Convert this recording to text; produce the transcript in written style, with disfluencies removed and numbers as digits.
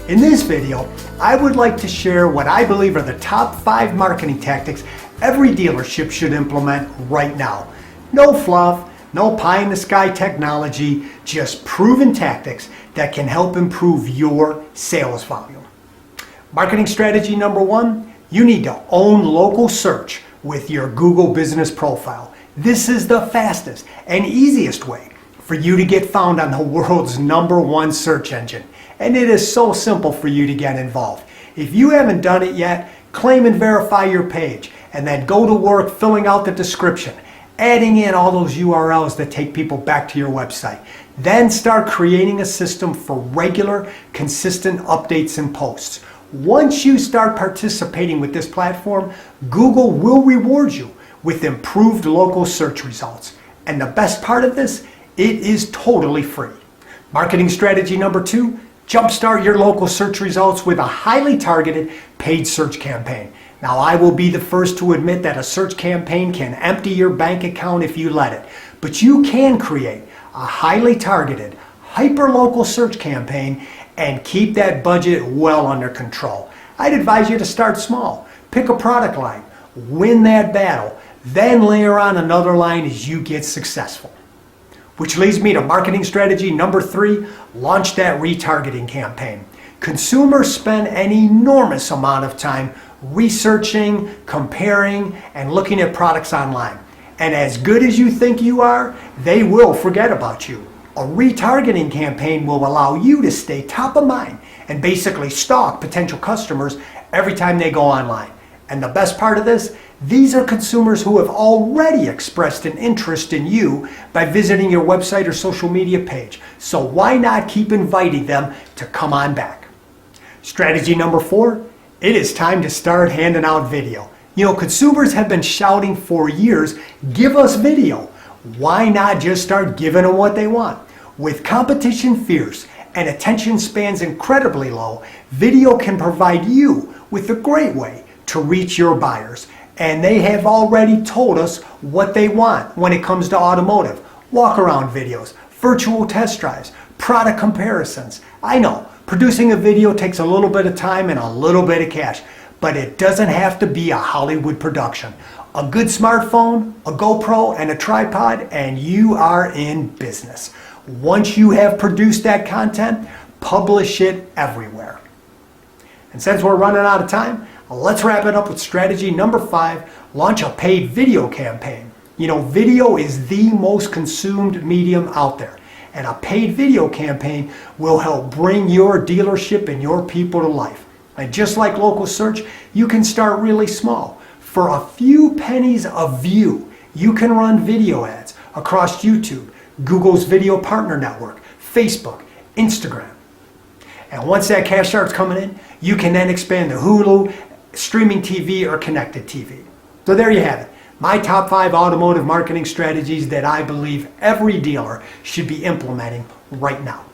In this video, I would like to share what I believe are the top 5 marketing tactics every dealership should implement right now. No fluff, no pie-in-the-sky technology, just proven tactics that can help improve your sales volume. Marketing strategy number 1, you need to own local search with your Google business profile. This is the fastest and easiest way for you to get found on the world's #1 search engine. And it is so simple for you to get involved. If you haven't done it yet, claim and verify your page and then go to work filling out the description, adding in all those URLs that take people back to your website. Then start creating a system for regular, consistent updates and posts. Once you start participating with this platform, Google will reward you with improved local search results. And the best part of this, it is totally free. Marketing strategy number 2, jumpstart your local search results with a highly targeted paid search campaign. Now, I will be the first to admit that a search campaign can empty your bank account if you let it, but you can create a highly targeted, hyper-local search campaign and keep that budget well under control. I'd advise you to start small. Pick a product line, win that battle, then layer on another line as you get successful. Which leads me to marketing strategy number 3, launch that retargeting campaign. Consumers spend an enormous amount of time researching, comparing, and looking at products online. And as good as you think you are, they will forget about you. A retargeting campaign will allow you to stay top of mind and basically stalk potential customers every time they go online. And the best part of this, these are consumers who have already expressed an interest in you by visiting your website or social media page. So why not keep inviting them to come on back? Strategy number 4, it is time to start handing out video. You know, consumers have been shouting for years, give us video. Why not just start giving them what they want? With competition fierce and attention spans incredibly low, video can provide you with a great way to reach your buyers. And they have already told us what they want when it comes to automotive. Walk around videos, virtual test drives, product comparisons. I know, producing a video takes a little bit of time and a little bit of cash, but it doesn't have to be a Hollywood production. A good smartphone, a GoPro, and a tripod, and you are in business. Once you have produced that content, publish it everywhere. And since we're running out of time, let's wrap it up with strategy number 5, launch a paid video campaign. You know, video is the most consumed medium out there, and a paid video campaign will help bring your dealership and your people to life. And just like local search, you can start really small. For a few pennies a view, you can run video ads across YouTube, Google's Video Partner Network, Facebook, Instagram. And once that cash starts coming in, you can then expand to Hulu, streaming TV, or connected TV. So there you have it. My top 5 automotive marketing strategies that I believe every dealer should be implementing right now.